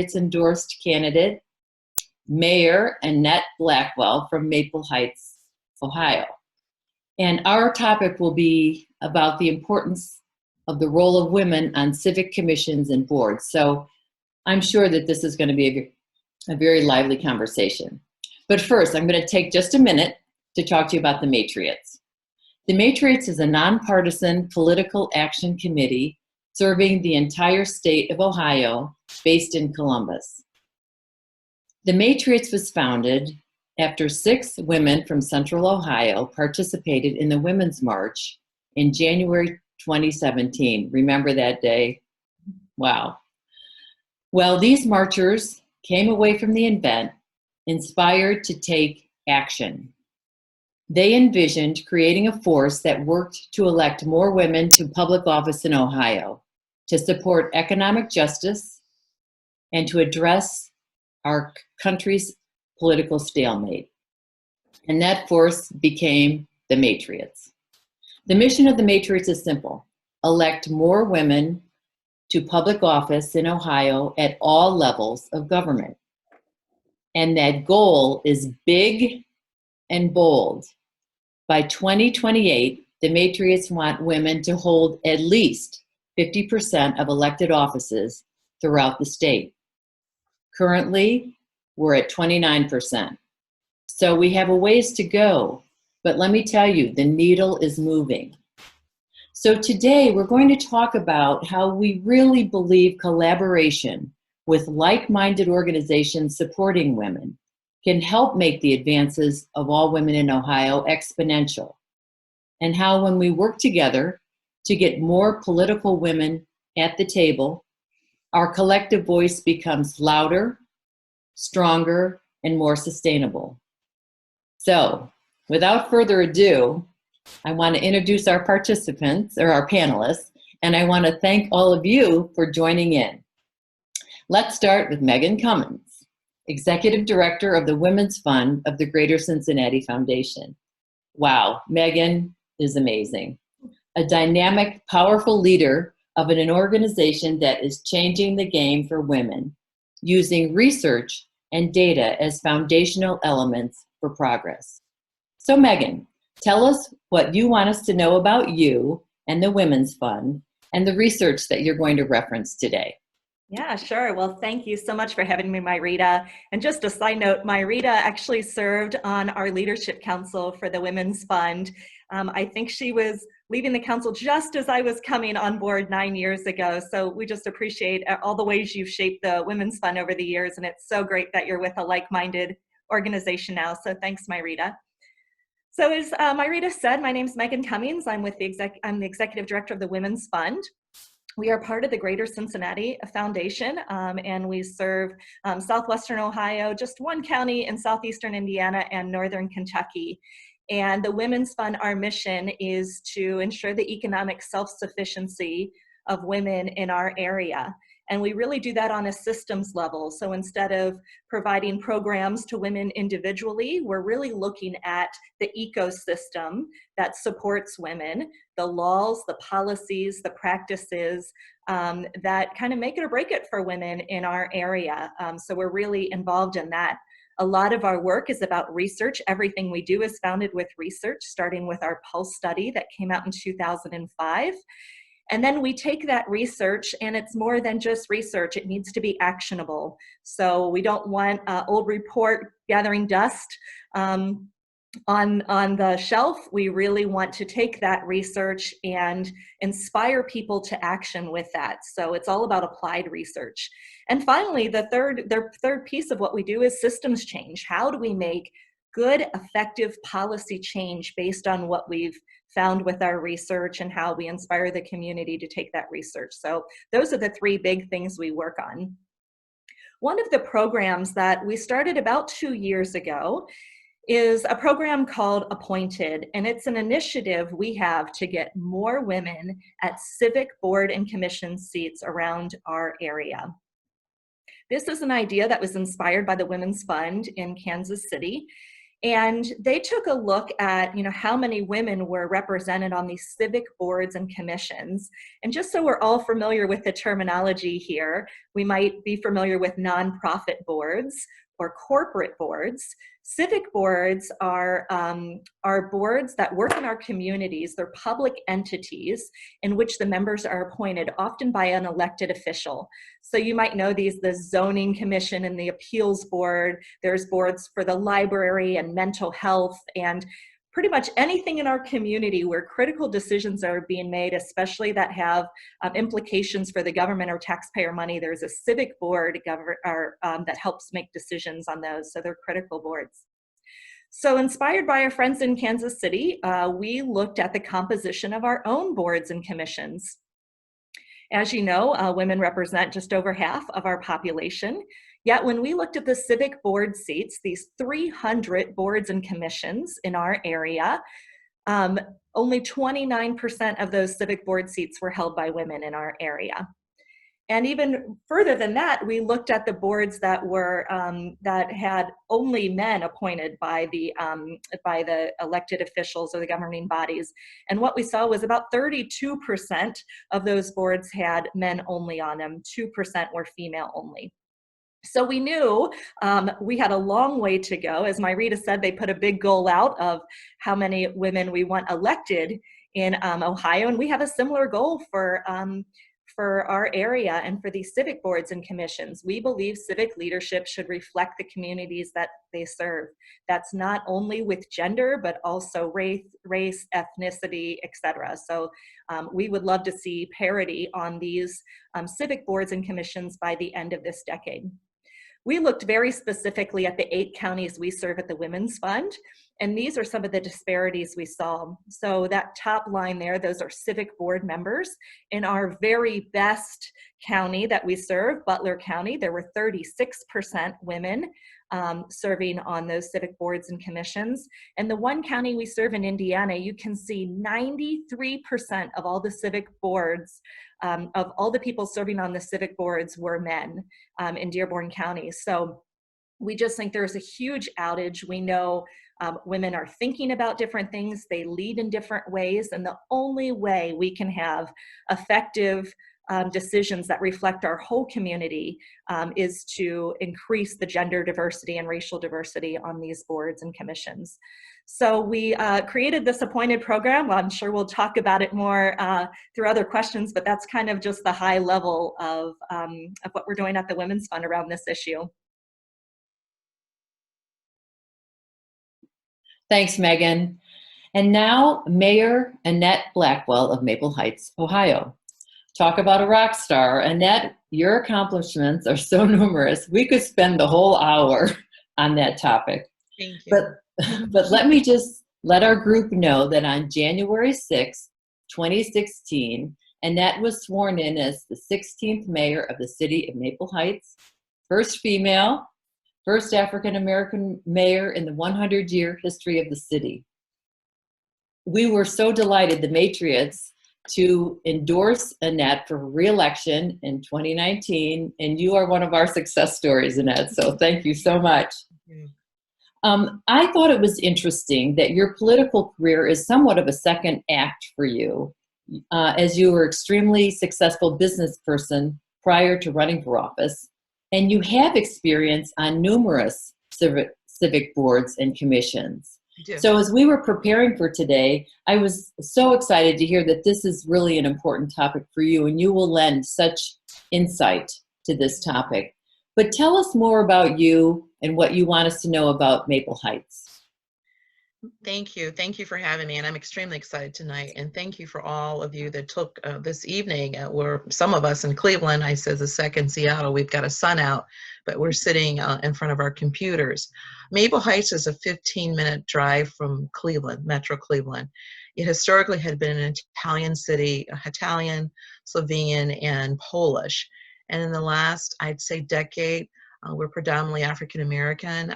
endorsed candidate, Mayor Annette Blackwell from Maple Heights, Ohio. And our topic will be about the importance of the role of women on civic commissions and boards. So I'm sure that this is going to be a very lively conversation. But first, I'm going to take just a minute to talk to you about the Matriots. The Matriots is a nonpartisan political action committee serving the entire state of Ohio, based in Columbus. The Matriots was founded after 6 women from Central Ohio participated in the Women's March in January 2017. Remember that day? Wow. Well, these marchers came away from the event inspired to take action. They envisioned creating a force that worked to elect more women to public office in Ohio, to support economic justice, and to address our country's political stalemate. And that force became the Matriots. The mission of the Matriots is simple: elect more women to public office in Ohio at all levels of government. And that goal is big and bold. By 2028, the Matriots want women to hold at least 50% of elected offices throughout the state. Currently, we're at 29%. So we have a ways to go, but let me tell you, the needle is moving. So today we're going to talk about how we really believe collaboration with like-minded organizations supporting women can help make the advances of all women in Ohio exponential, and how when we work together to get more political women at the table, our collective voice becomes louder, stronger, and more sustainable. So, without further ado, I want to introduce our participants, or our panelists, and I want to thank all of you for joining in. Let's start with Meghan Cummings, Executive Director of the Women's Fund of the Greater Cincinnati Foundation. Wow, Meghan is amazing. A dynamic, powerful leader of an organization that is changing the game for women, using research and data as foundational elements for progress. So Meghan, tell us what you want us to know about you and the Women's Fund and the research that you're going to reference today. Yeah, sure. Well, thank you so much for having me, Myrita. And just a side note, Myrita actually served on our leadership council for the Women's Fund. I think she was leaving the council just as I was coming on board 9 years ago. So we just appreciate all the ways you've shaped the Women's Fund over the years. And it's so great that you're with a like-minded organization now. So thanks, Myrita. So as Myrita said, my name is Meghan Cummings. I'm the Executive Director of the Women's Fund. We are part of the Greater Cincinnati Foundation, and we serve Southwestern Ohio, just one county in Southeastern Indiana and Northern Kentucky. And the Women's Fund, our mission is to ensure the economic self-sufficiency of women in our area. And we really do that on a systems level. So instead of providing programs to women individually, we're really looking at the ecosystem that supports women, the laws, the policies, the practices that kind of make it or break it for women in our area. So we're really involved in that. A lot of our work is about research. Everything we do is founded with research, starting with our Pulse study that came out in 2005. And then we take that research, and it's more than just research. It needs to be actionable. So we don't want an old report gathering dust on the shelf. We really want to take that research and inspire people to action with that. So it's all about applied research. And finally, the third piece of what we do is systems change. How do we make good, effective policy change based on what we've found with our research and how we inspire the community to take that research? So those are the 3 big things we work on. One of the programs that we started about 2 years ago is a program called Appointed, and it's an initiative we have to get more women at civic board and commission seats around our area. This is an idea that was inspired by the Women's Fund in Kansas City. And they took a look at, how many women were represented on these civic boards and commissions. And just so we're all familiar with the terminology here, we might be familiar with nonprofit boards or corporate boards. Civic boards are boards that work in our communities. They're public entities in which the members are appointed, often by an elected official. So you might know these, the zoning commission and the appeals board. There's boards for the library and mental health and pretty much anything in our community where critical decisions are being made, especially that have implications for the government or taxpayer money. There's a civic board that helps make decisions on those, so they're critical boards. So inspired by our friends in Kansas City, we looked at the composition of our own boards and commissions. As you know, women represent just over half of our population. Yet when we looked at the civic board seats, these 300 boards and commissions in our area, only 29% of those civic board seats were held by women in our area. And even further than that, we looked at the boards that were that had only men appointed by the elected officials or the governing bodies. And what we saw was about 32% of those boards had men only on them, 2% were female only. So we knew we had a long way to go. As Myrita said, they put a big goal out of how many women we want elected in Ohio, and we have a similar goal for our area and for these civic boards and commissions. We believe civic leadership should reflect the communities that they serve. That's not only with gender, but also race, ethnicity, etc. So we would love to see parity on these civic boards and commissions by the end of this decade. We looked very specifically at the 8 counties we serve at the Women's Fund, and these are some of the disparities we saw. So that top line there, those are civic board members. In our very best county that we serve, Butler County, there were 36% women serving on those civic boards and commissions. And the one county we serve in Indiana, you can see 93% of all the civic boards, of all the people serving on the civic boards were men in Dearborn County. So we just think there's a huge outage. We know women are thinking about different things. They lead in different ways. And the only way we can have effective decisions that reflect our whole community is to increase the gender diversity and racial diversity on these boards and commissions. So we created this appointed program. Well, I'm sure we'll talk about it more through other questions, but that's kind of just the high level of what we're doing at the Women's Fund around this issue. Thanks, Megan. And now Mayor Annette Blackwell of Maple Heights, Ohio. Talk about a rock star. Annette, your accomplishments are so numerous. We could spend the whole hour on that topic. Thank you. But let me just let our group know that on January 6, 2016, Annette was sworn in as the 16th mayor of the city of Maple Heights, first female, first African-American mayor in the 100-year history of the city. We were so delighted, the Matriots, to endorse Annette for re-election in 2019, and you are one of our success stories, Annette, so thank you so much. I thought it was interesting that your political career is somewhat of a second act for you, as you were an extremely successful business person prior to running for office, and you have experience on numerous civic boards and commissions. So as we were preparing for today, I was so excited to hear that this is really an important topic for you, and you will lend such insight to this topic. But tell us more about you and what you want us to know about Maple Heights. Thank you. Thank you for having me. And I'm extremely excited tonight. And thank you for all of you that took this evening. We're some of us in Cleveland, I said the second Seattle, we've got a sun out, but we're sitting in front of our computers. Maple Heights is a 15-minute drive from Cleveland, Metro Cleveland. It historically had been an Italian city, Italian, Slovenian, and Polish. And in the last, I'd say, decade, we're predominantly African American.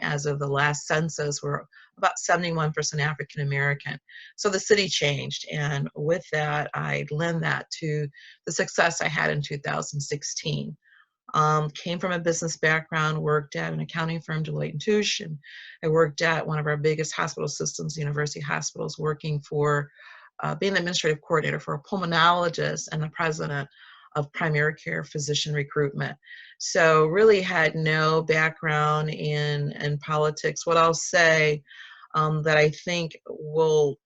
As of the last census, we're about 71% African American. So the city changed, and with that, I lend that to the success I had in 2016. Came from a business background, worked at an accounting firm, Deloitte & Touche, and I worked at one of our biggest hospital systems, University Hospitals, working for, being the administrative coordinator for a pulmonologist and the president of primary care physician recruitment. So really had no background in politics. What I'll say that I think will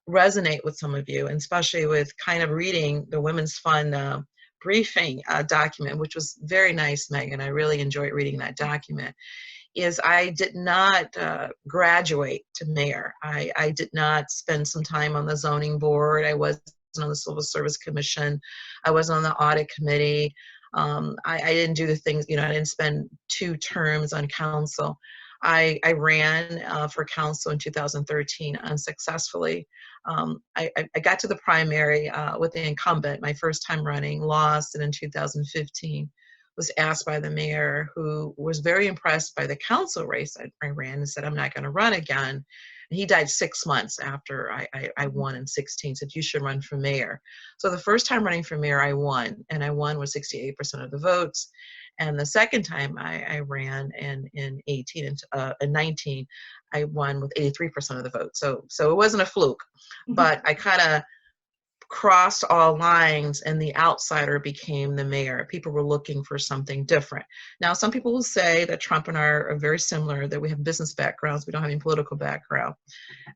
resonate with some of you, and especially with kind of reading the Women's Fund briefing document, which was very nice, Megan. I really enjoyed reading that document, is I did not graduate to mayor. I did not spend some time on the zoning board. I wasn't on the Civil Service Commission. I wasn't on the audit committee. I didn't do the things, I didn't spend 2 terms on council. I ran for council in 2013 unsuccessfully. I got to the primary with the incumbent, my first time running, lost, and in 2015 was asked by the mayor, who was very impressed by the council race I ran, and said, I'm not going to run again. And he died 6 months after I won in 16, said, you should run for mayor. So the first time running for mayor, I won, and I won with 68% of the votes. And the second time I ran in 18 and 19, I won with 83% of the vote. So it wasn't a fluke, but I kind of crossed all lines, and the outsider became the mayor. People were looking for something different. Now, some people will say that Trump and I are very similar, that we have business backgrounds, we don't have any political background.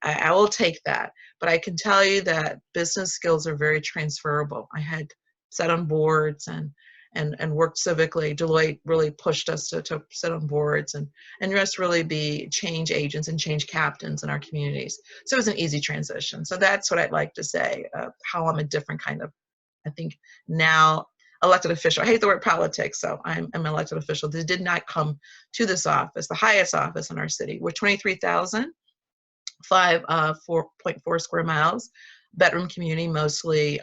I will take that, but I can tell you that business skills are very transferable. I had sat on boards and worked civically. Deloitte really pushed us to sit on boards and just really be change agents and change captains in our communities. So it was an easy transition. So that's what I'd like to say, how I'm a different kind of, I think now, elected official. I hate the word politics, so I'm an elected official. This did not come to this office, the highest office in our city. We're 23,000, 4.4 square miles, bedroom community, mostly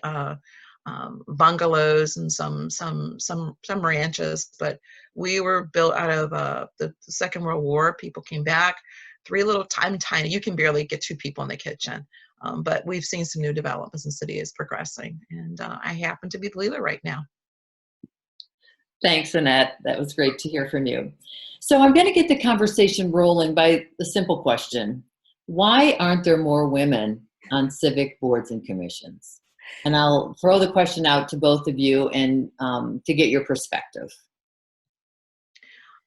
bungalows and some ranches, but we were built out of the Second World War. People came back, 3 little tiny, you can barely get 2 people in the kitchen. But we've seen some new developments, and the city is progressing, and I happen to be the leader right now. Thanks, Annette. That was great to hear from you. So I'm going to get the conversation rolling by the simple question: why aren't there more women on civic boards and commissions? And I'll throw the question out to both of you and to get your perspective.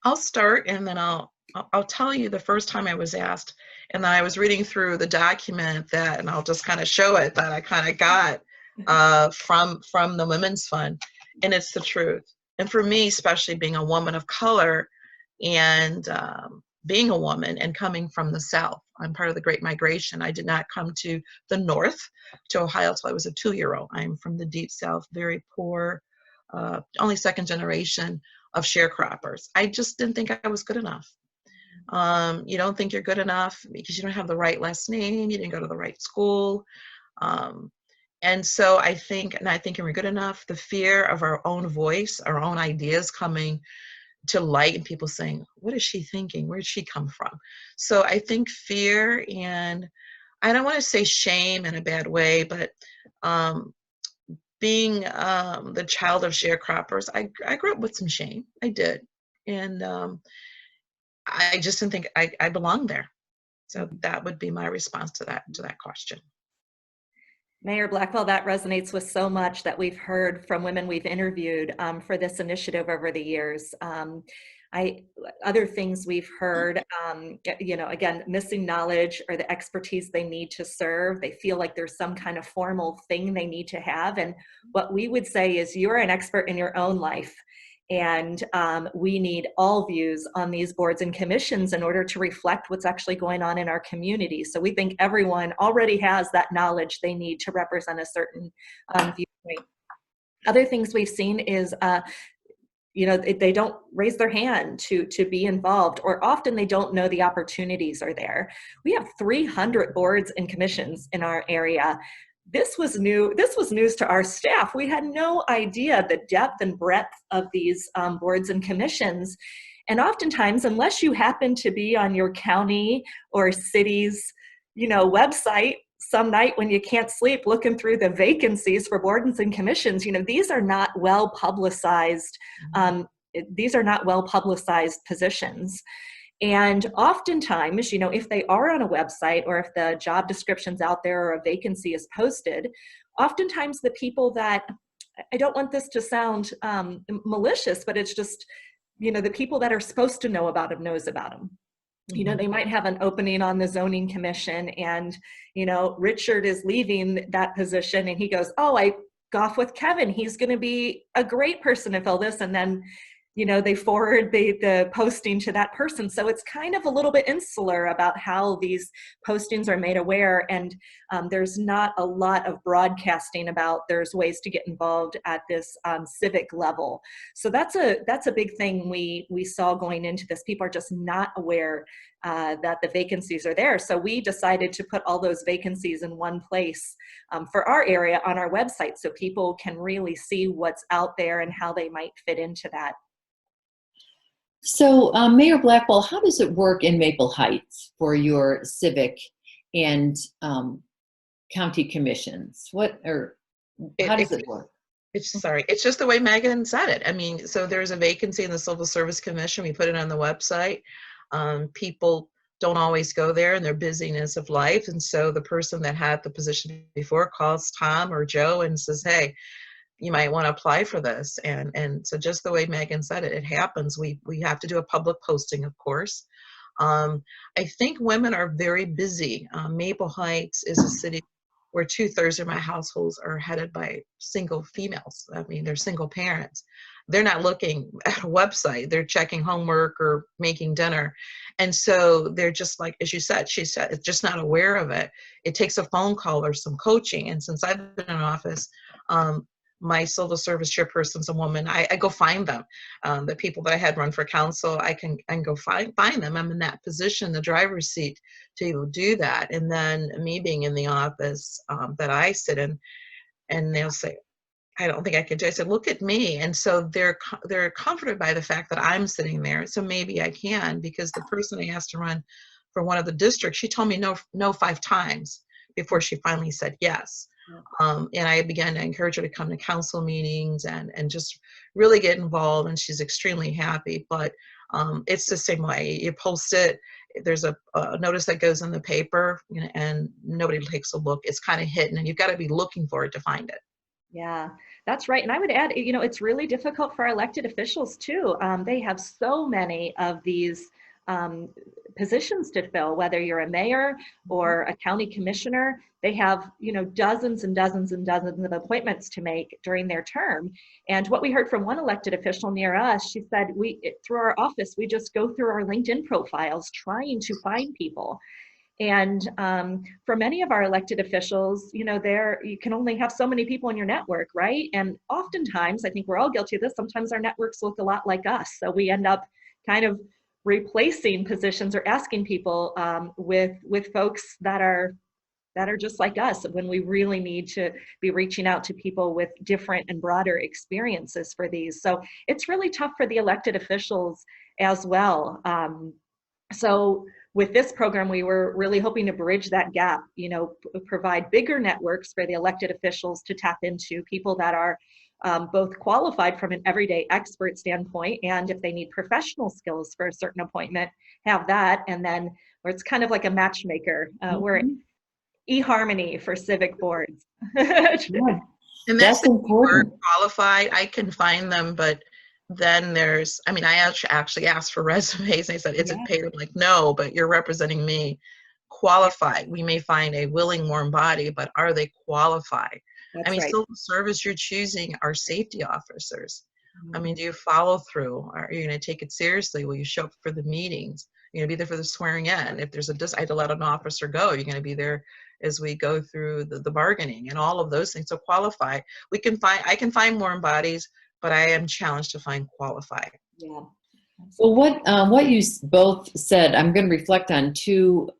I'll start, and then I'll tell you the first time I was asked, and then I was reading through the document that, and I'll just kind of show it, that I kind of got from the Women's Fund, and it's the truth. And for me, especially being a woman of color and being a woman and coming from the South, I'm part of the Great Migration. I did not come to the North, to Ohio, till I was a 2-year-old. I'm from the Deep South, very poor, only second generation of sharecroppers. I just didn't think I was good enough. You don't think you're good enough because you don't have the right last name, you didn't go to the right school. And so I think we're good enough, the fear of our own voice, our own ideas coming to light, and people saying, what is she thinking? Where did she come from? So I think fear, and I don't want to say shame in a bad way, but being the child of sharecroppers, I grew up with some shame. I did. And I just didn't think I belonged there. So that would be my response to that question. Mayor Blackwell, that resonates with so much that we've heard from women we've interviewed for this initiative over the years. Other things we've heard, again, missing knowledge or the expertise they need to serve. They feel like there's some kind of formal thing they need to have. And what we would say is, you're an expert in your own life. And we need all views on these boards and commissions in order to reflect what's actually going on in our community. So we think everyone already has that knowledge they need to represent a certain viewpoint. Other things we've seen is, they don't raise their hand to be involved, or often they don't know the opportunities are there. We have 300 boards and commissions in our area. This was new. This was news to our staff. We had no idea the depth and breadth of these boards and commissions. And oftentimes, unless you happen to be on your county or city's, website some night when you can't sleep looking through the vacancies for boards and commissions, these are not well publicized these are not well publicized positions. And oftentimes, if they are on a website or if the job description's out there or a vacancy is posted, oftentimes the people that, I don't want this to sound malicious, but it's just, the people that are supposed to know about them knows about them. They might have an opening on the zoning commission and, Richard is leaving that position and he goes, oh, I golf with Kevin. He's going to be a great person to fill this. And then, they forward the posting to that person. So it's kind of a little bit insular about how these postings are made aware. And there's not a lot of broadcasting about there's ways to get involved at this civic level. So that's a big thing we saw going into this. People are just not aware that the vacancies are there. So we decided to put all those vacancies in one place for our area on our website so people can really see what's out there and how they might fit into that. So, Mayor Blackwell, how does it work in Maple Heights for your civic and county commissions? How does it work? It's just the way Megan said it. I mean, so there's a vacancy in the Civil Service Commission. We put it on the website. People don't always go there in their busyness of life. And so the person that had the position before calls Tom or Joe and says, hey, you might want to apply for this. And so just the way Megan said it, it happens. We have to do a public posting, of course. I think women are very busy. Maple Heights is a city where 2/3 of my households are headed by single females. I mean, they're single parents. They're not looking at a website. They're checking homework or making dinner. And so they're just like, as she said, just not aware of it. It takes a phone call or some coaching. And since I've been in office, my civil service chairperson's a woman. I go find them. The people that I had run for council, I can go find them. I'm in that position, the driver's seat, to even do that. And then me being in the office that I sit in, and they'll say, I don't think I can do it. I said, look at me. And so they're comforted by the fact that I'm sitting there. So maybe I can, because the person I asked to run for one of the districts, she told me no 5 times before she finally said yes. And I began to encourage her to come to council meetings and just really get involved. And she's extremely happy. But it's the same way. You post it. There's a notice that goes in the paper, and nobody takes a look. It's kind of hidden, and you've got to be looking for it to find it. Yeah, that's right. And I would add, it's really difficult for our elected officials too. They have so many of these positions to fill, whether you're a mayor or a county commissioner. They have, dozens and dozens and dozens of appointments to make during their term. And what we heard from one elected official near us, she said, through our office, we just go through our LinkedIn profiles trying to find people. And for many of our elected officials, you can only have so many people in your network, right? And oftentimes, I think we're all guilty of this, sometimes our networks look a lot like us. So we end up kind of replacing positions or asking people with folks that are just like us, when we really need to be reaching out to people with different and broader experiences for these. So it's really tough for the elected officials as well. So with this program, we were really hoping to bridge that gap, provide bigger networks for the elected officials to tap into, people that are both qualified from an everyday expert standpoint, and if they need professional skills for a certain appointment, have that. And then where it's kind of like a matchmaker, we're eHarmony for civic boards. Yeah. And that's important. Qualified, I can find them, but then I actually asked for resumes. They said, is it paid? I'm like, no, but you're representing me. Qualified. We may find a willing, warm body, but are they qualified? That's right. Civil service you're choosing are safety officers. Do you follow through? Are you going to take it seriously? Will you show up for the meetings? You're going to be there for the swearing in. If there's I had to let an officer go, you're going to be there as we go through the bargaining and all of those things. So qualify. I can find warm bodies, but I am challenged to find qualified. Yeah. Well, what you both said, I'm going to reflect on two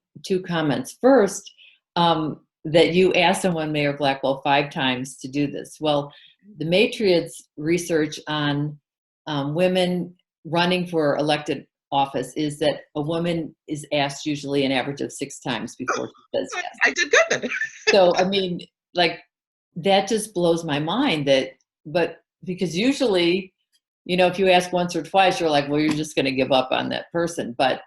comments. First, that you asked someone, Mayor Blackwell, 5 times to do this. Well, the Matriots research on women running for elected office is that a woman is asked usually an average of 6 times before she says yes. I did good then. So, that just blows my mind but because usually if you ask once or twice, you're like, well, you're just going to give up on that person. But,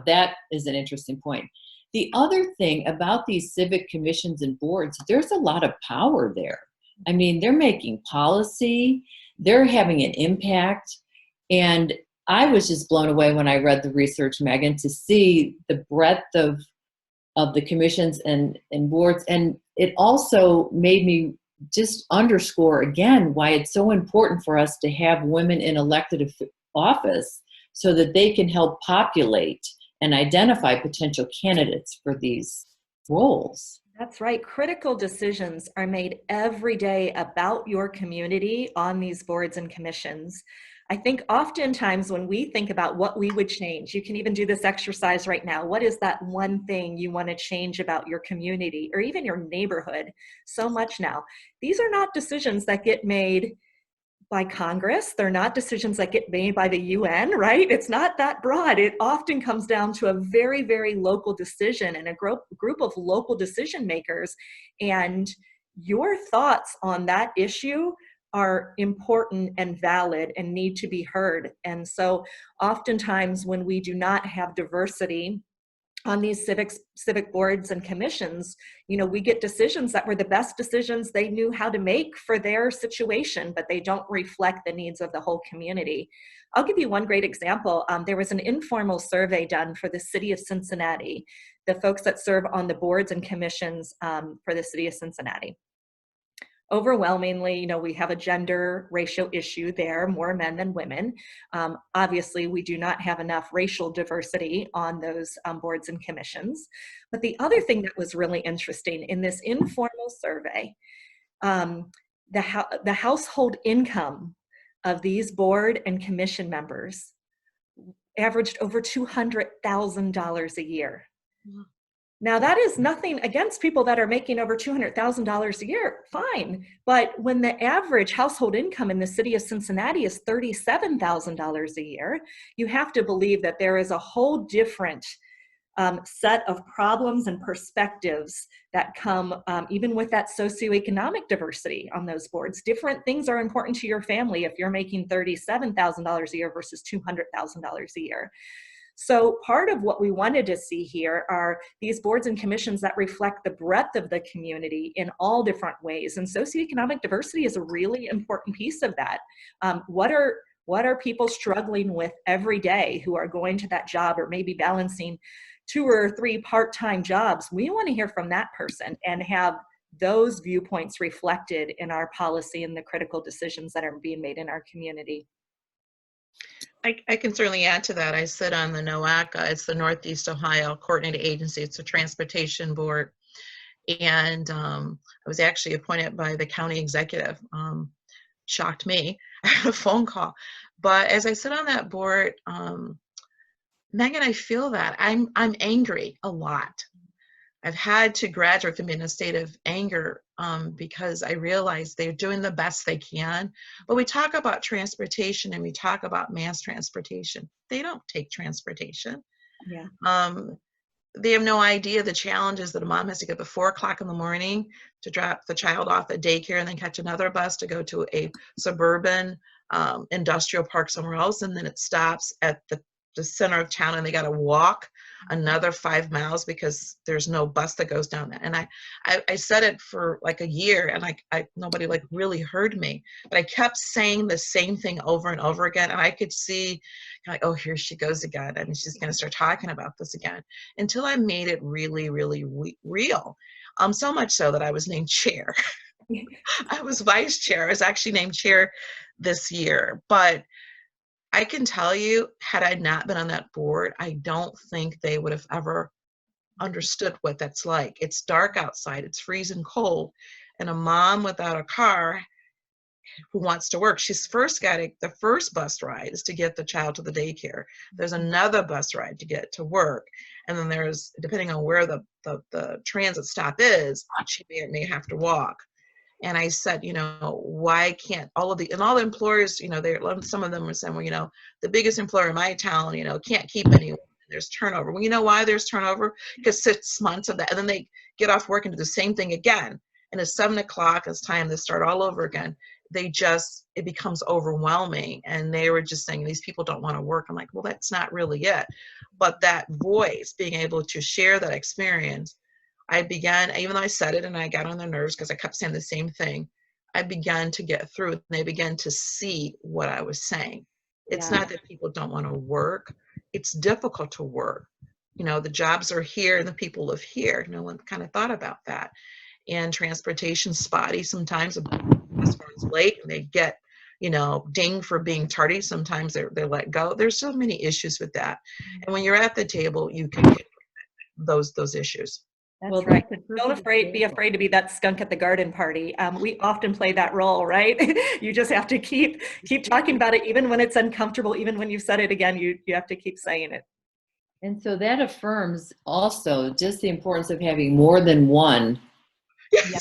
that is an interesting point. The other thing about these civic commissions and boards, there's a lot of power there. I mean, they're making policy, they're having an impact. And I was just blown away when I read the research, Meghan, to see the breadth of the commissions and boards. And it also made me just underscore again why it's so important for us to have women in elected office so that they can help populate and identify potential candidates for these roles. That's right. Critical decisions are made every day about your community on these boards and commissions. I think oftentimes when we think about what we would change, you can even do this exercise right now. What is that one thing you want to change about your community or even your neighborhood? So much now. These are not decisions that get made by Congress. They're not decisions that get made by the UN, right? It's not that broad. It often comes down to a very, very local decision and a group of local decision makers. And your thoughts on that issue are important and valid and need to be heard. And so oftentimes when we do not have diversity on these civic boards and commissions, we get decisions that were the best decisions they knew how to make for their situation, but they don't reflect the needs of the whole community. I'll give you one great example. There was an informal survey done for the city of Cincinnati, the folks that serve on the boards and commissions for the city of Cincinnati. Overwhelmingly, we have a gender ratio issue there, more men than women. Obviously, we do not have enough racial diversity on those boards and commissions. But the other thing that was really interesting in this informal survey, the household income of these board and commission members averaged over $200,000 a year. Mm-hmm. Now, that is nothing against people that are making over $200,000 a year, fine. But when the average household income in the city of Cincinnati is $37,000 a year, you have to believe that there is a whole different set of problems and perspectives that come even with that socioeconomic diversity on those boards. Different things are important to your family if you're making $37,000 a year versus $200,000 a year. So part of what we wanted to see here are these boards and commissions that reflect the breadth of the community in all different ways. And socioeconomic diversity is a really important piece of that. What are people struggling with every day who are going to that job or maybe balancing 2 or 3 part-time jobs? We want to hear from that person and have those viewpoints reflected in our policy and the critical decisions that are being made in our community. I can certainly add to that. I sit on the NOACA. It's the Northeast Ohio Coordinating Agency. It's a transportation board. And I was actually appointed by the county executive. Shocked me. I had a phone call. But as I sit on that board, Meghan, I feel that. I'm angry a lot. I've had to graduate from being in a state of anger because I realize they're doing the best they can. But we talk about transportation and we talk about mass transportation. They don't take transportation. Yeah. They have no idea the challenges that a mom has to get up at 4 o'clock in the morning to drop the child off at daycare and then catch another bus to go to a suburban industrial park somewhere else. And then it stops at the center of town and they got to walk another 5 miles because there's no bus that goes down there. And I said it for like a year and nobody like really heard me, but I kept saying the same thing over and over again. And I could see like, oh, here she goes again. I mean, she's going to start talking about this again until I made it really, really real. So much so that I was named chair. I was vice chair. I was actually named chair this year, but I can tell you, had I not been on that board, I don't think they would have ever understood what that's like. It's dark outside, it's freezing cold, and a mom without a car who wants to work, she's first got the first bus ride is to get the child to the daycare. There's another bus ride to get to work. And then there's, depending on where the transit stop is, she may have to walk. And I said, why can't all the employers, some of them were saying, well, the biggest employer in my town, can't keep anyone. There's turnover. Well, you know why there's turnover? Because 6 months of that. And then they get off work and do the same thing again. And it's 7 o'clock. It's time to start all over again. it becomes overwhelming. And they were just saying, these people don't want to work. I'm like, well, that's not really it. But that voice, being able to share that experience, I began, even though I said it and I got on their nerves because I kept saying the same thing, I began to get through it. And they began to see what I was saying. It's not that people don't want to work. It's difficult to work. You know, the jobs are here and the people live here. No one kind of thought about that. And transportation spotty sometimes. A bus runs late and they get, you know, dinged for being tardy. Sometimes they're let go. There's so many issues with that. And when you're at the table, you can get those issues. That's right. Don't be afraid to be that skunk at the garden party. We often play that role, right? You just have to keep talking about it, even when it's uncomfortable, even when you've said it again, you have to keep saying it. And so that affirms also just the importance of having more than one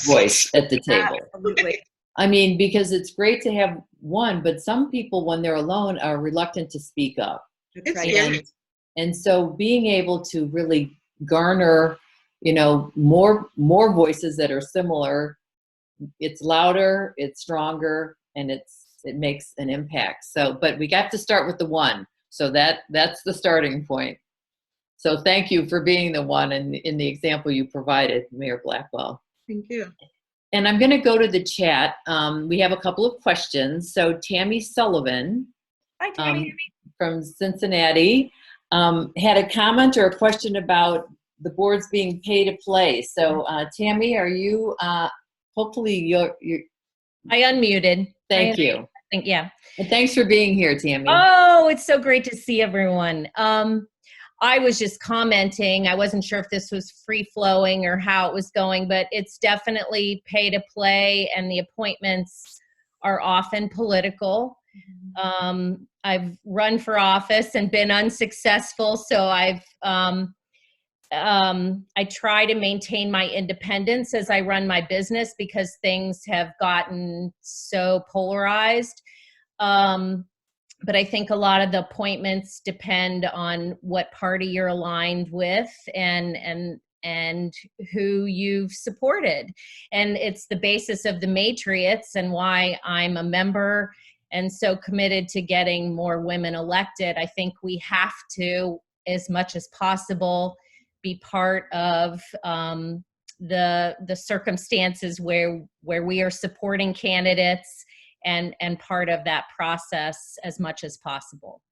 voice at the table. Absolutely. I mean, because it's great to have one, but some people, when they're alone, are reluctant to speak up. That's right. And so being able to really garner, you know, more voices that are similar, it's louder, it's stronger, and it makes an impact. So, but we got to start with the one. So that's the starting point. So thank you for being the one in the example you provided, Mayor Blackwell. Thank you. And I'm going to go to the chat. We have a couple of questions. So Tammy Sullivan, Hi, Tammy. from Cincinnati, had a comment or a question about the boards being pay to play. So Tammy, are you? Hopefully you're. I unmuted. Thank you. Yeah. And thanks for being here, Tammy. Oh, it's so great to see everyone. I was just commenting. I wasn't sure if this was free flowing or how it was going, but it's definitely pay to play, and the appointments are often political. I've run for office and been unsuccessful, so I try to maintain my independence as I run my business because things have gotten so polarized. But I think a lot of the appointments depend on what party you're aligned with and who you've supported. And it's the basis of the Matriots and why I'm a member and so committed to getting more women elected. I think we have to, as much as possible, be part of the circumstances where we are supporting candidates and part of that process as much as possible.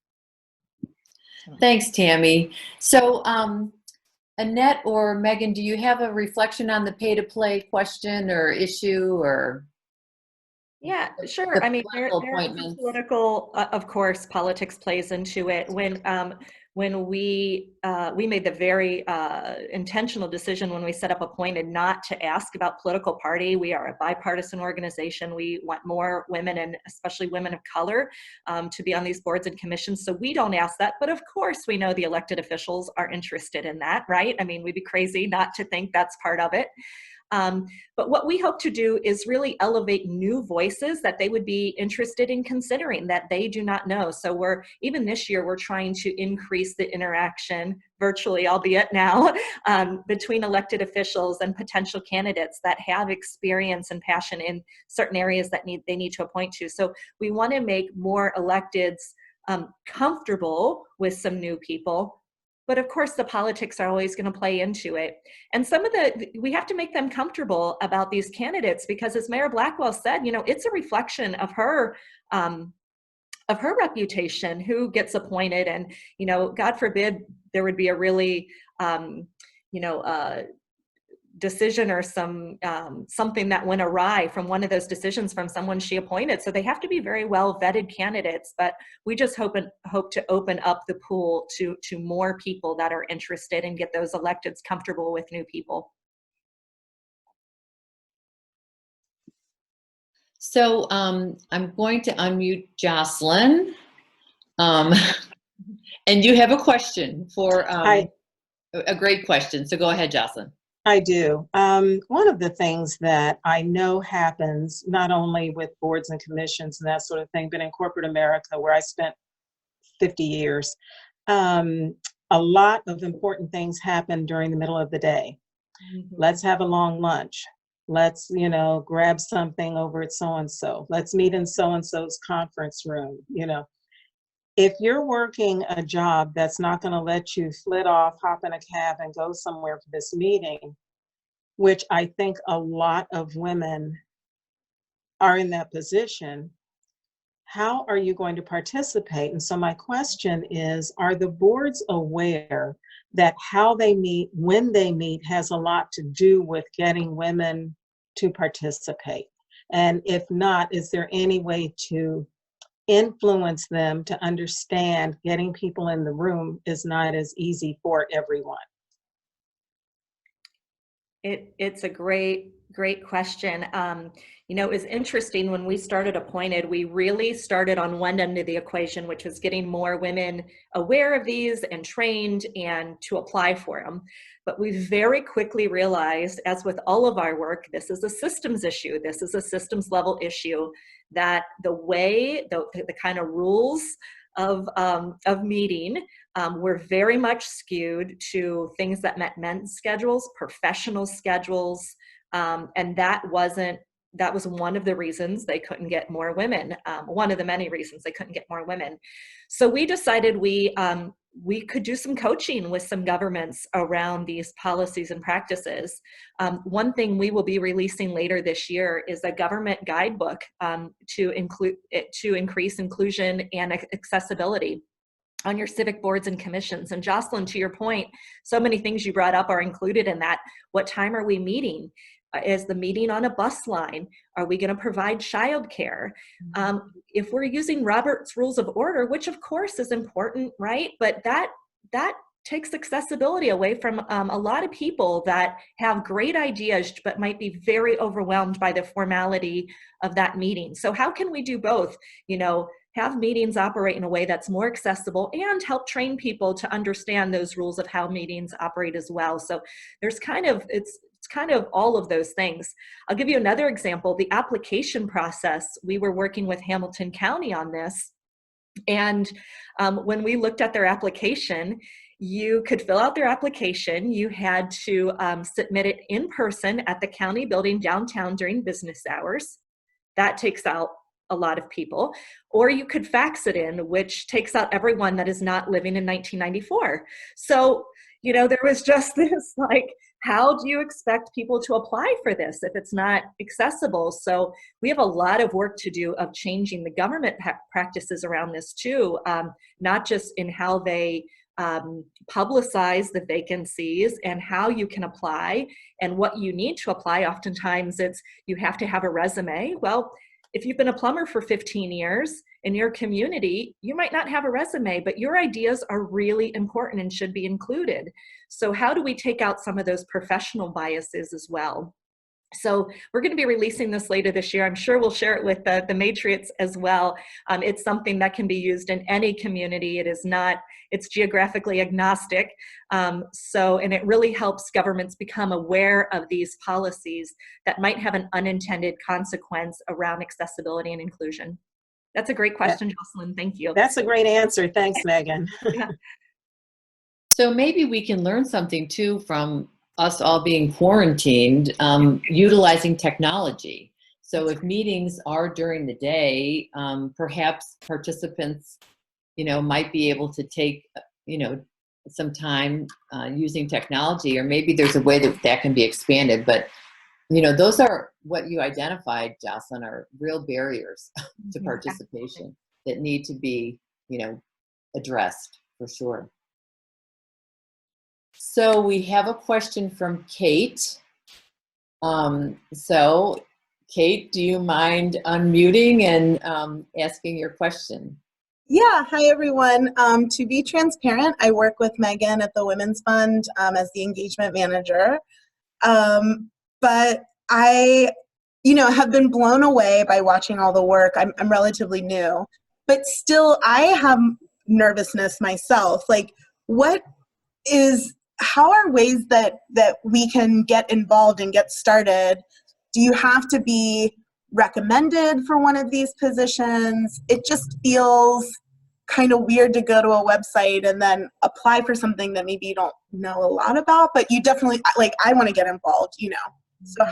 Thanks, Tammy. So Annette or Meghan, do you have a reflection on the pay to play question or issue or? Yeah, sure. I mean, there are political, of course, politics plays into it. When we made the very intentional decision when we set up Appointed not to ask about political party. We are a bipartisan organization. We want more women, and especially women of color, to be on these boards and commissions. So we don't ask that. But of course, we know the elected officials are interested in that, right? I mean, we'd be crazy not to think that's part of it. But what we hope to do is really elevate new voices that they would be interested in considering that they do not know. So even this year, we're trying to increase the interaction virtually, albeit now, between elected officials and potential candidates that have experience and passion in certain areas that they need to appoint to. So we want to make more electeds comfortable with some new people. But of course, the politics are always going to play into it. And we have to make them comfortable about these candidates because, as Mayor Blackwell said, you know, it's a reflection of her reputation, who gets appointed. And, you know, God forbid there would be a really, decision or something that went awry from one of those decisions from someone she appointed. So they have to be very well vetted candidates, but we just hope to open up the pool to more people that are interested and get those electeds comfortable with new people. So I'm going to unmute Jocelyn. And you have a question for a great question. So go ahead, Jocelyn. I do. One of the things that I know happens not only with boards and commissions and that sort of thing, but in corporate America, where I spent 50 years, a lot of important things happen during the middle of the day. Mm-hmm. Let's have a long lunch. Let's, you know, grab something over at so-and-so. Let's meet in so-and-so's conference room, you know. If you're working a job that's not going to let you flit off, hop in a cab and go somewhere for this meeting, which I think a lot of women are in that position, how are you going to participate? And so my question is, are the boards aware that how they meet, when they meet, has a lot to do with getting women to participate? And if not, is there any way to influence them to understand getting people in the room is not as easy for everyone? It's a great question. You know, it was interesting when we started Appointed, we really started on one end of the equation, which was getting more women aware of these and trained and to apply for them. But we very quickly realized, as with all of our work, this is a systems issue. This is a systems level issue, that the way, the kind of rules of meeting were very much skewed to things that met men's schedules, professional schedules, and that was one of the reasons they couldn't get more women, one of the many reasons they couldn't get more women. So we decided we could do some coaching with some governments around these policies and practices. One thing we will be releasing later this year is a government guidebook to increase inclusion and accessibility on your civic boards and commissions. And Jocelyn, to your point, so many things you brought up are included in that. What time are we meeting? Is the meeting on a bus line? Are we going to provide childcare? If we're using Robert's Rules of Order, which of course is important, right? But that takes accessibility away from a lot of people that have great ideas, but might be very overwhelmed by the formality of that meeting. So how can we do both? You know, have meetings operate in a way that's more accessible and help train people to understand those rules of how meetings operate as well. So there's it's kind of all of those things. I'll give you another example. The application process, we were working with Hamilton County on this. And when we looked at their application, you could fill out their application. You had to submit it in person at the county building downtown during business hours. That takes out a lot of people. Or you could fax it in, which takes out everyone that is not living in 1994. So, you know, there was just this like, how do you expect people to apply for this if it's not accessible? So we have a lot of work to do of changing the government practices around this too, not just in how they publicize the vacancies and how you can apply and what you need to apply. Oftentimes it's, you have to have a resume. Well, if you've been a plumber for 15 years in your community, you might not have a resume, but your ideas are really important and should be included. So how do we take out some of those professional biases as well? So we're going to be releasing this later this year. I'm sure we'll share it with the Matriots as well. It's something that can be used in any community. It's geographically agnostic. And it really helps governments become aware of these policies that might have an unintended consequence around accessibility and inclusion. That's a great question, Jocelyn. Thank you. That's a great answer. Thanks, Megan. Yeah. So maybe we can learn something too from us all being quarantined, utilizing technology. So if meetings are during the day, perhaps participants, you know, might be able to take, you know, some time using technology, or maybe there's a way that can be expanded. But, you know, those are what you identified, Jocelyn, are real barriers to participation that need to be, you know, addressed for sure. So we have a question from Kate. So Kate, do you mind unmuting and asking your question? Yeah, hi everyone. To be transparent, I work with Megan at the Women's Fund as the engagement manager. But I, you know, have been blown away by watching all the work. I'm relatively new, but still I have nervousness myself. Like, how are ways that we can get involved and get started? Do you have to be recommended for one of these positions? It just feels kind of weird to go to a website and then apply for something that maybe you don't know a lot about, but you definitely, like, I want to get involved, you know. So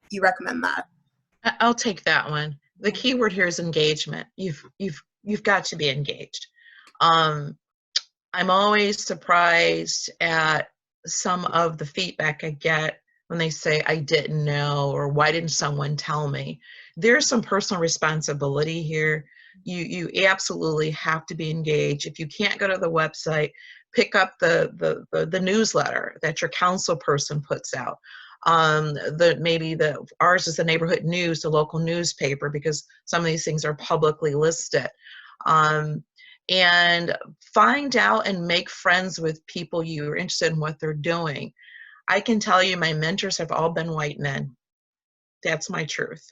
you recommend that. I'll take that one. The key word here is engagement. You've got to be engaged. I'm always surprised at some of the feedback I get when they say, I didn't know, or why didn't someone tell me? There's some personal responsibility here. You absolutely have to be engaged. If you can't go to the website, pick up the newsletter that your council person puts out. Ours is the neighborhood news, the local newspaper, because some of these things are publicly listed. And find out and make friends with people you're interested in what they're doing. I can tell you my mentors have all been white men. That's my truth.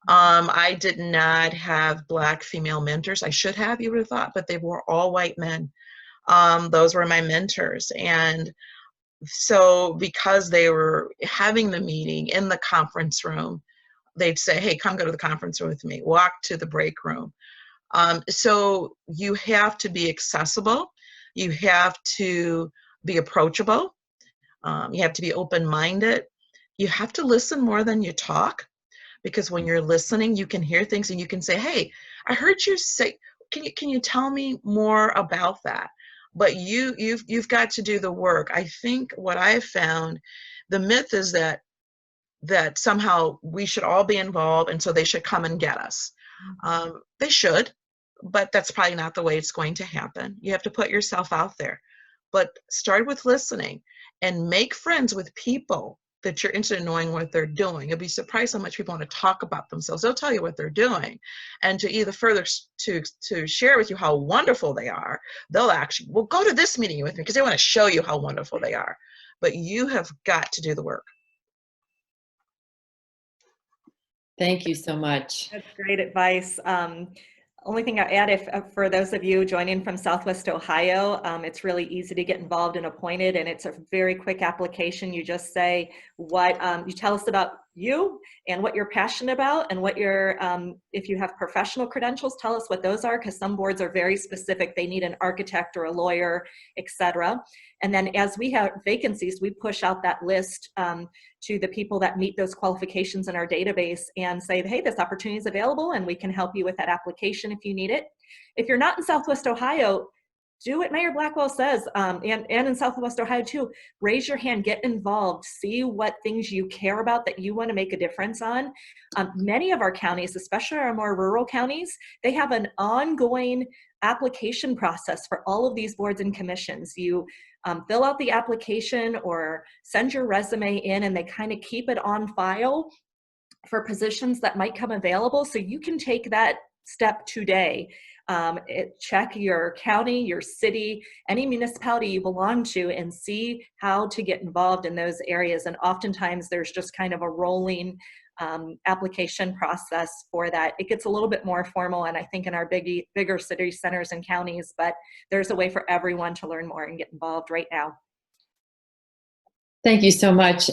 I did not have Black female mentors. I should have, you would have thought, but they were all white men. Those were my mentors. And so because they were having the meeting in the conference room, they'd say, hey, come go to the conference room with me, walk to the break room. So you have to be accessible. You have to be approachable. You have to be open-minded. You have to listen more than you talk, because when you're listening, you can hear things and you can say, hey, I heard you say, can you tell me more about that? But you've got to do the work. I think what I've found, the myth is that somehow we should all be involved and so they should come and get us. They should, but that's probably not the way it's going to happen. You have to put yourself out there. But start with listening and make friends with people that you're interested in knowing what they're doing. You'll be surprised how much people want to talk about themselves. They'll tell you what they're doing. And to either further to share with you how wonderful they are, they'll actually, well, go to this meeting with me because they want to show you how wonderful they are. But you have got to do the work. Thank you so much. That's great advice. Only thing I add, if for those of you joining from Southwest Ohio, it's really easy to get involved and appointed, and it's a very quick application. You just say what you tell us about you and what you're passionate about, and what your if you have professional credentials, tell us what those are, because some boards are very specific. They need an architect or a lawyer, etc. And then as we have vacancies, we push out that list to the people that meet those qualifications in our database and say, hey, this opportunity is available and we can help you with that application if you need it. If you're not in Southwest Ohio, do what Mayor Blackwell says, and in Southwest Ohio too. Raise your hand, get involved, see what things you care about that you want to make a difference on. Many of our counties, especially our more rural counties, they have an ongoing application process for all of these boards and commissions. You fill out the application or send your resume in, and they kind of keep it on file for positions that might come available, so you can take that step today. Check your county, your city, any municipality you belong to, and see how to get involved in those areas. And oftentimes there's just kind of a rolling application process for that. It gets a little bit more formal, and I think in our bigger city centers and counties, but there's a way for everyone to learn more and get involved right now. Thank you so much.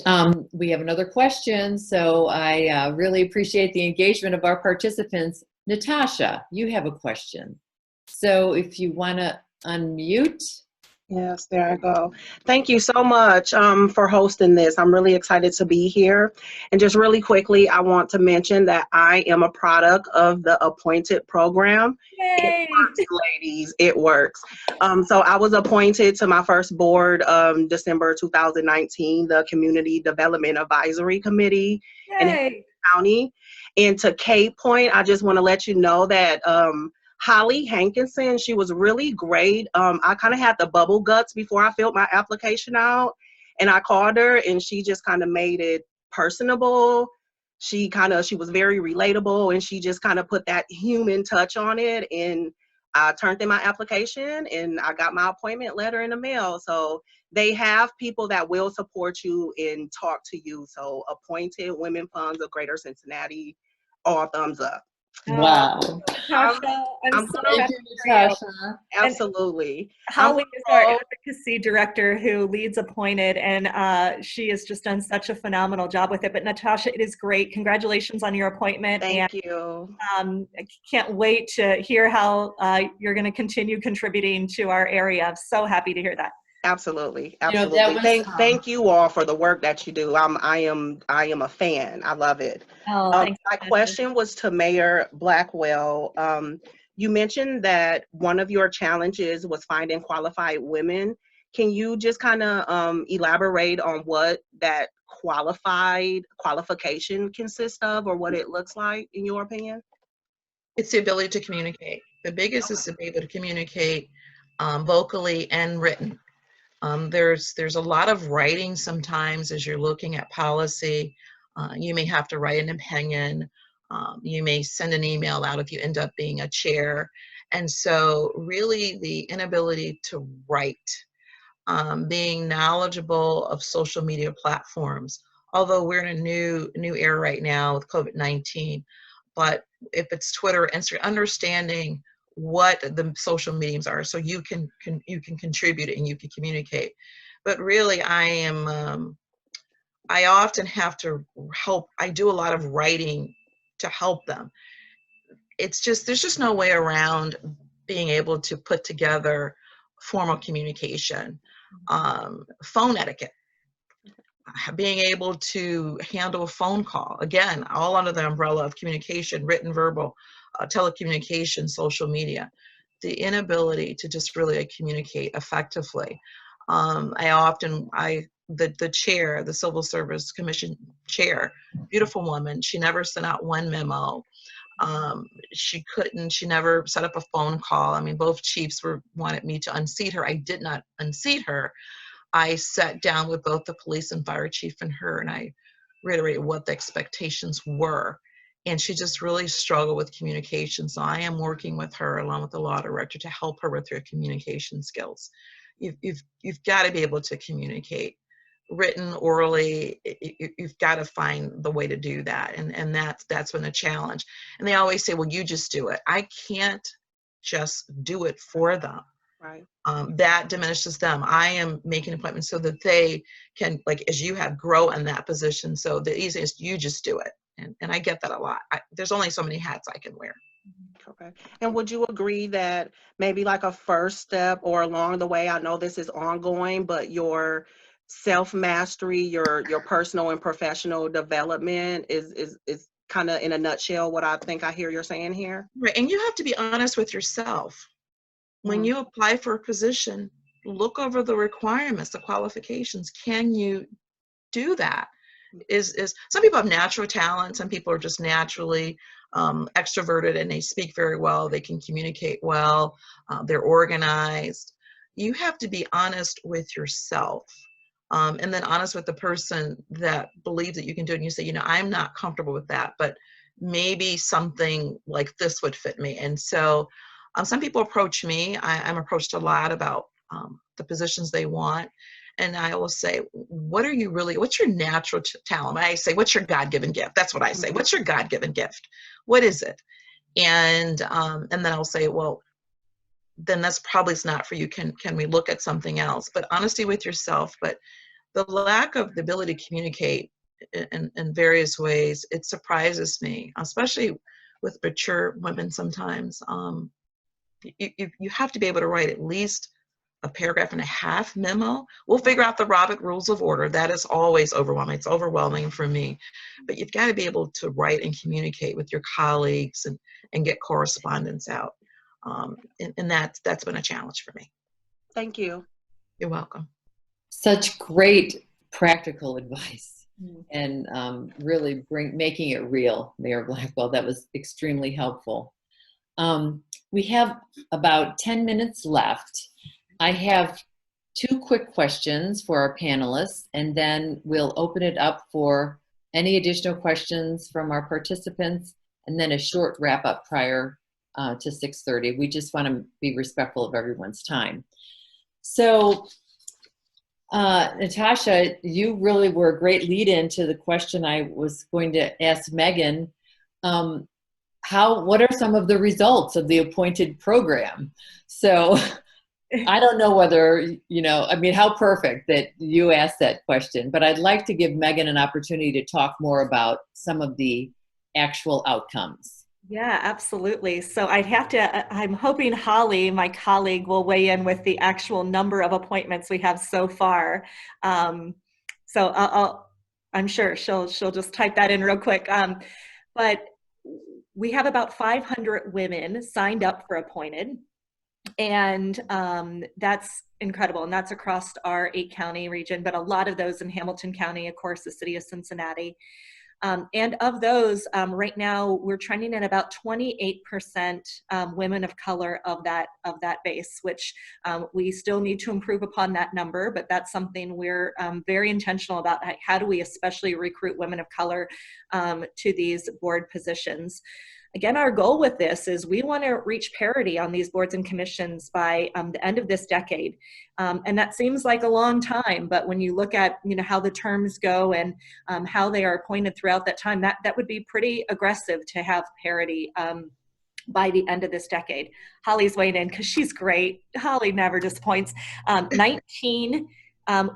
We have another question, so I really appreciate the engagement of our participants. Natasha, you have a question. So if you want to unmute. Yes, there I go. Thank you so much for hosting this. I'm really excited to be here. And just really quickly, I want to mention that I am a product of the Appointed program. Yay! It works, ladies. It works. So I was appointed to my first board December 2019, the Community Development Advisory Committee in Hampton County. And to Kay point, I just want to let you know that Holly Hankinson, she was really great. I kind of had the bubble guts before I filled my application out, and I called her and she just kind of made it personable. She was very relatable, and she just kind of put that human touch on it, and I turned in my application and I got my appointment letter in the mail. So they have people that will support you and talk to you. So Appointed Women Funds of Greater Cincinnati, all thumbs up. Wow. Natasha, I'm so Thank happy you, for you. Natasha. Absolutely. Holly is our advocacy director who leads Appointed, and she has just done such a phenomenal job with it. But Natasha, it is great. Congratulations on your appointment. Thank you. I can't wait to hear how you're going to continue contributing to our area. I'm so happy to hear that. Absolutely, You know, absolutely. that was, Thank you all for the work that you do. I am a fan. I love it. Oh, thanks. My question was to Mayor Blackwell. You mentioned that one of your challenges was finding qualified women. Can you just kind of elaborate on what that qualification consists of, or what it looks like in your opinion? It's the ability to communicate. The biggest is to be able to communicate vocally and written. There's a lot of writing sometimes as you're looking at policy. You may have to write an opinion. You may send an email out if you end up being a chair. And so really the inability to write, being knowledgeable of social media platforms, although we're in a new era right now with COVID-19, but if it's Twitter, Instagram, understanding what the social mediums are, so you can contribute and you can communicate. But really, I often have to help. I do a lot of writing to help them. It's just there's just no way around being able to put together formal communication, phone etiquette, being able to handle a phone call, again, all under the umbrella of communication, written, verbal, telecommunication, social media, the inability to just really communicate effectively. The chair, the Civil Service Commission chair, beautiful woman, she never sent out one memo. She never set up a phone call. I mean, both chiefs wanted me to unseat her. I did not unseat her. I sat down with both the police and fire chief and her, and I reiterated what the expectations were. And she just really struggled with communication. So I am working with her along with the law director to help her with her communication skills. You've got to be able to communicate, written, orally. You've got to find the way to do that. And that's been a challenge. And they always say, well, you just do it. I can't just do it for them. Right. That diminishes them. I am making appointments so that they can, like as you have, grow in that position. So the easiest, you just do it. And I get that a lot. There's only so many hats I can wear. Okay. And would you agree that maybe like a first step or along the way, I know this is ongoing, but your self-mastery, your personal and professional development is kind of in a nutshell what I think I hear you're saying here? Right. And you have to be honest with yourself. When you apply for a position, look over the requirements, the qualifications. Can you do that? Some people have natural talent. Some people are just naturally extroverted and they speak very well. They can communicate well. They're organized. You have to be honest with yourself, and then honest with the person that believes that you can do it. And you say, I'm not comfortable with that, but maybe something like this would fit me. And so some people approach me. I'm approached a lot about the positions they want. And I will say, what's your natural talent? I say, what's your God-given gift? That's what I say. What's your God-given gift? What is it? And then I'll say, well, then that's probably not for you. Can we look at something else? But honesty with yourself. But the lack of the ability to communicate in various ways, it surprises me, especially with mature women sometimes. You have to be able to write at least a paragraph and a half memo. We'll figure out the Robert Rules of Order. That is always overwhelming. It's overwhelming for me. But you've got to be able to write and communicate with your colleagues and get correspondence out. And that's been a challenge for me. Thank you. You're welcome. Such great practical advice, and really making it real, Mayor Blackwell. That was extremely helpful. We have about 10 minutes left. I have 2 quick questions for our panelists, and then we'll open it up for any additional questions from our participants, and then a short wrap-up prior to 6:30. We just want to be respectful of everyone's time. So, Natasha, you really were a great lead-in to the question I was going to ask Meghan. What are some of the results of the appointed program? So I don't know whether, how perfect that you asked that question, but I'd like to give Meghan an opportunity to talk more about some of the actual outcomes. Yeah, absolutely. So I'm hoping Holly, my colleague, will weigh in with the actual number of appointments we have so far. So I'm sure she'll just type that in real quick. But we have about 500 women signed up for appointed. And that's incredible. And that's across our 8-county region, but a lot of those in Hamilton County, of course, the city of Cincinnati. And of those, right now, we're trending at about 28% women of color of that base, which we still need to improve upon that number, but that's something we're very intentional about. How do we especially recruit women of color to these board positions? Again, our goal with this is we want to reach parity on these boards and commissions by the end of this decade. And that seems like a long time, but when you look at how the terms go and how they are appointed throughout that time, that would be pretty aggressive to have parity by the end of this decade. Holly's weighing in because she's great. Holly never disappoints. 19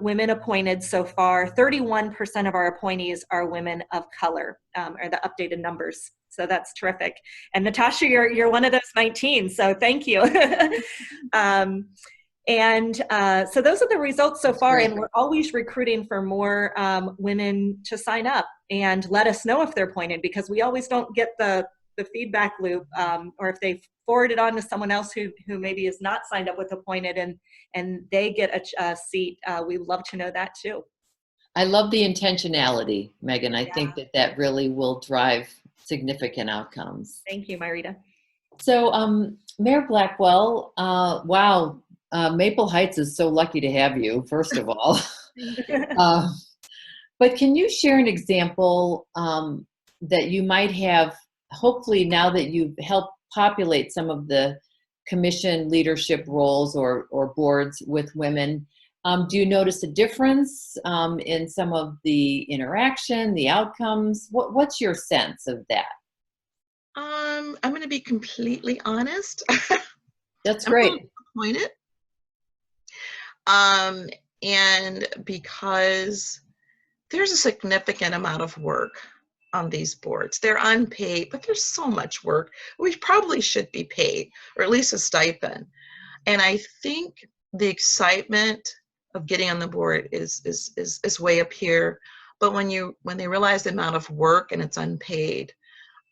women appointed so far. 31% of our appointees are women of color, are the updated numbers. So that's terrific. And Natasha, you're one of those 19, so thank you. So those are the results so far, and we're always recruiting for more women to sign up and let us know if they're appointed, because we always don't get the feedback loop, or if they forward it on to someone else who maybe is not signed up with appointed and they get a seat. We'd love to know that too. I love the intentionality, Megan. I think that really will drive significant outcomes. Thank you, Myrita. So, Mayor Blackwell, wow, Maple Heights is so lucky to have you, first of all. But can you share an example that you might have, hopefully now that you've helped populate some of the commission leadership roles or boards with women? Do you notice a difference in some of the interaction, the outcomes? What's your sense of that? I'm going to be completely honest. That's great. I'm disappointed. And because there's a significant amount of work on these boards. They're unpaid, but there's so much work. We probably should be paid, or at least a stipend. And I think the excitement of getting on the board is way up here. But when they realize the amount of work and it's unpaid,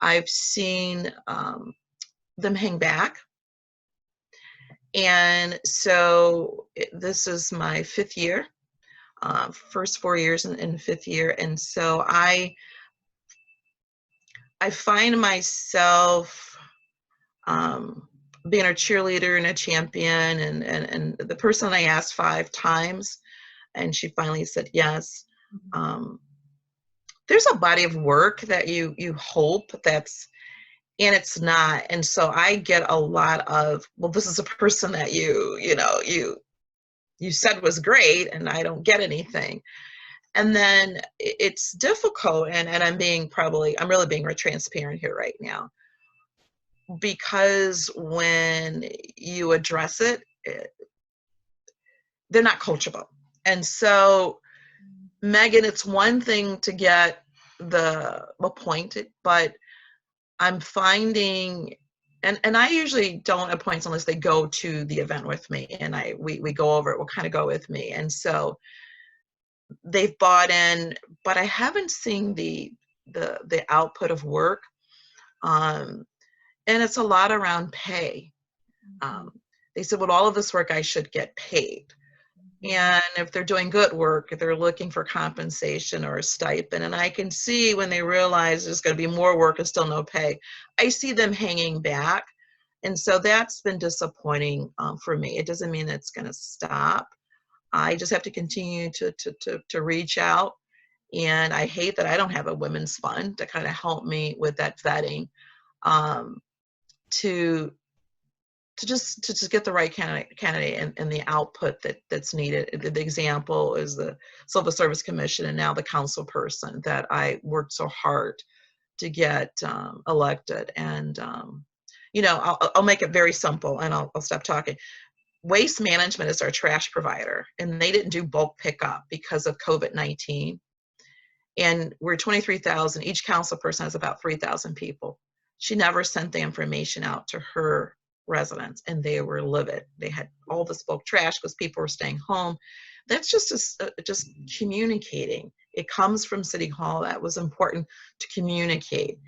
I've seen them hang back. And so this is my 5th year, first 4 years in the 5th year. And so I find myself being a cheerleader and a champion, and the person I asked 5 times, and she finally said yes. There's a body of work that you hope that's, and it's not. And so I get a lot of, well, this is a person that you said was great, and I don't get anything. And then it's difficult, and I'm really being transparent here right now, because when you address it, they're not coachable. And so, Megan, it's one thing to get the appointed, but I'm finding, and I usually don't appoint unless they go to the event with me, and we go over it, will kind of go with me. And so they've bought in, but I haven't seen the output of work. And it's a lot around pay. They said, with all of this work, I should get paid. And if they're doing good work, they're looking for compensation or a stipend. And I can see when they realize there's going to be more work and still no pay, I see them hanging back. And so that's been disappointing for me. It doesn't mean it's going to stop. I just have to continue to reach out. And I hate that I don't have a women's fund to kind of help me with that vetting, to just get the right candidate and the output that's needed. The example is the Civil Service Commission, and now the council person that I worked so hard to get elected. And I'll make it very simple, and I'll stop talking. Waste Management is our trash provider, and they didn't do bulk pickup because of COVID-19. And we're 23,000. Each council person has about 3,000 people. She never sent the information out to her residents, and they were livid. They had all this bulk trash because people were staying home. That's just communicating. It comes from City Hall. That was important to communicate,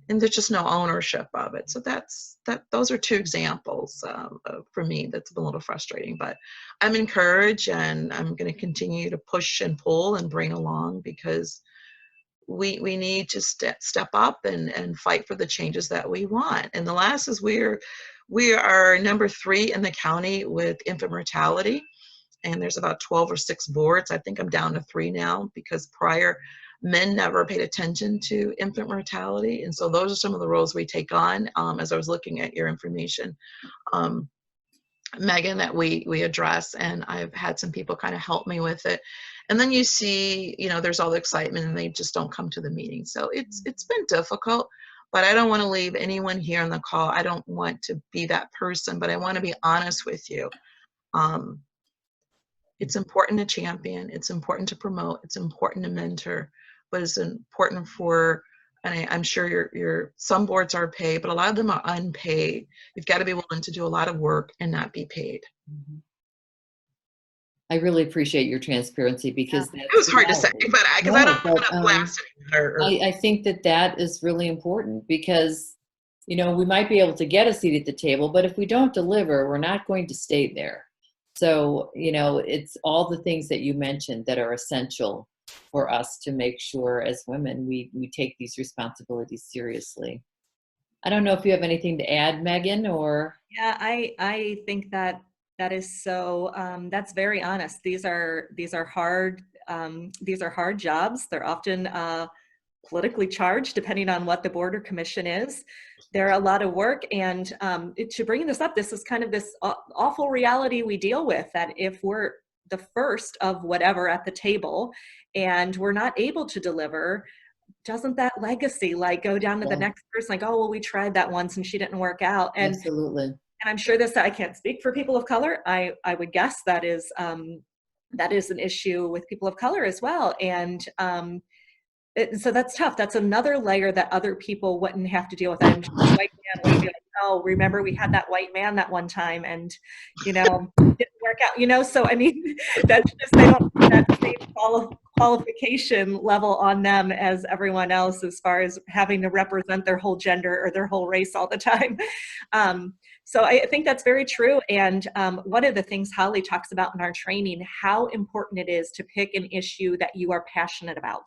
and there's just no ownership of it. So those are two examples for me that's been a little frustrating. But I'm encouraged, and I'm going to continue to push and pull and bring along, because we need to step up and fight for the changes that we want. And the last is we are number 3 in the county with infant mortality, and there's about 12 or 6 boards. I think I'm down to 3 now, because prior men never paid attention to infant mortality. And so those are some of the roles we take on. As I was looking at your information, Meghan, that we address, and I've had some people kind of help me with it. And then you see, there's all the excitement, and they just don't come to the meeting. So it's been difficult, but I don't want to leave anyone here on the call. I don't want to be that person, but I want to be honest with you. It's important to champion, it's important to promote, it's important to mentor, but it's important for, and I'm sure some boards are paid, but a lot of them are unpaid. You've got to be willing to do a lot of work and not be paid. I really appreciate your transparency, because it was hard to say, but because I don't want to blast it. I think that is really important, because we might be able to get a seat at the table, but if we don't deliver, we're not going to stay there. So it's all the things that you mentioned that are essential for us to make sure as women we take these responsibilities seriously. I don't know if you have anything to add, Meghan, or? Yeah, I think that is so, that's very honest. These are hard jobs. They're often politically charged, depending on what the board or commission is. They're a lot of work, and to bring this up, this is kind of this awful reality we deal with, that if we're the first of whatever at the table and we're not able to deliver, doesn't that legacy go down to the next person, oh, well, we tried that once and she didn't work out? And absolutely. And I'm sure I can't speak for people of color. I would guess that is an issue with people of color as well. And so that's tough. That's another layer that other people wouldn't have to deal with. I'm sure the white man would be like, oh, remember we had that white man that one time, and didn't work out. So I mean, that's just, they don't have that same qualification level on them as everyone else, as far as having to represent their whole gender or their whole race all the time. So I think that's very true. And one of the things Holly talks about in our training, how important it is to pick an issue that you are passionate about.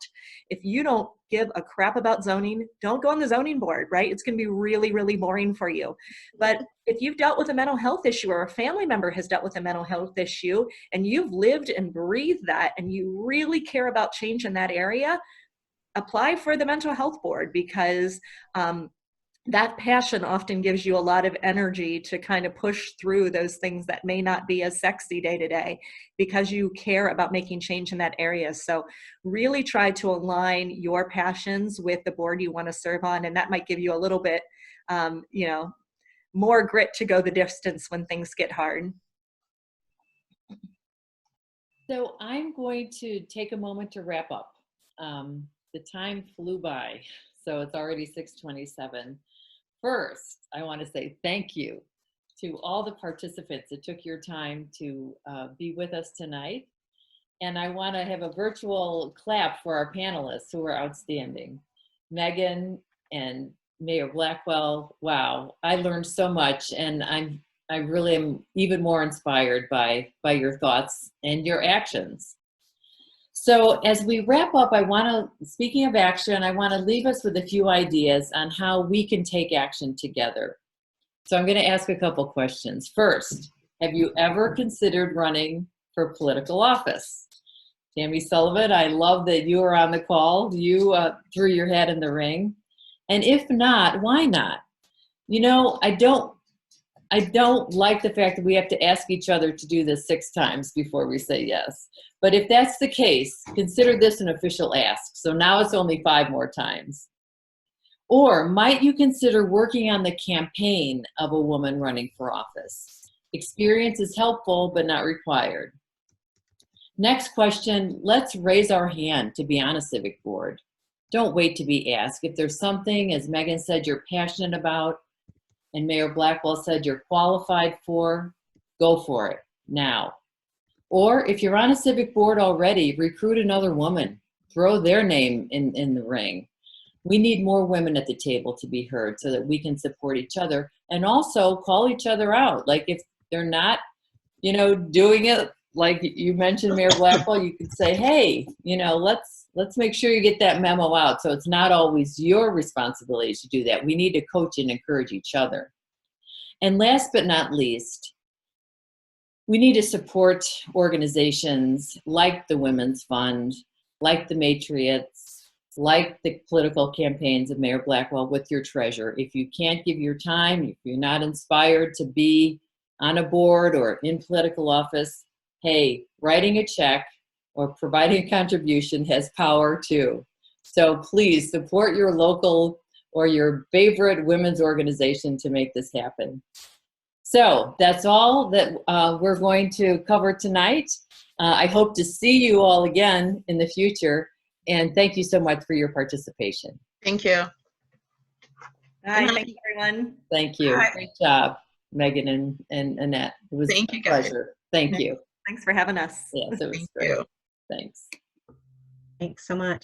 If you don't give a crap about zoning, don't go on the zoning board, right? It's going to be really, really boring for you. But if you've dealt with a mental health issue, or a family member has dealt with a mental health issue, and you've lived and breathed that, and you really care about change in that area, apply for the mental health board, because that passion often gives you a lot of energy to kind of push through those things that may not be as sexy day to day, because you care about making change in that area. So really try to align your passions with the board you want to serve on, and that might give you a little bit, more grit to go the distance when things get hard. So I'm going to take a moment to wrap up. The time flew by, so it's already 6:27. First, I want to say thank you to all the participants that took your time to be with us tonight. And I want to have a virtual clap for our panelists, who are outstanding. Meghan and Mayor Blackwell, wow, I learned so much, and I really am even more inspired by your thoughts and your actions. So as we wrap up, speaking of action, I want to leave us with a few ideas on how we can take action together. So I'm going to ask a couple questions. First, have you ever considered running for political office? Tammy Sullivan, I love that you are on the call. You threw your hat in the ring. And if not, why not? I don't like the fact that we have to ask each other to do this 6 times before we say yes. But if that's the case, consider this an official ask. So now it's only 5 more times. Or might you consider working on the campaign of a woman running for office? Experience is helpful, but not required. Next question, let's raise our hand to be on a civic board. Don't wait to be asked. If there's something, as Meghan said, you're passionate about, and Mayor Blackwell said you're qualified for, go for it now. Or if you're on a civic board already, recruit another woman. Throw their name in the ring. We need more women at the table to be heard so that we can support each other, and also call each other out. Like if they're not, doing it like you mentioned, Mayor Blackwell, you could say, hey, let's make sure you get that memo out. So it's not always your responsibility to do that. We need to coach and encourage each other. And last but not least, we need to support organizations like the Women's Fund, like the Matriots, like the political campaigns of Mayor Blackwell with your treasure. If you can't give your time, if you're not inspired to be on a board or in political office, hey, writing a check or providing a contribution has power too. So please support your local or your favorite women's organization to make this happen. So that's all that we're going to cover tonight. I hope to see you all again in the future. And thank you so much for your participation. Thank you. Bye. Thank you, everyone. Thank you. Bye. Great job, Meghan and Annette. It was Thank you, a guys. pleasure. Thank you. Thanks for having us. Yes, it was Thank great. you. Thanks. Thanks so much.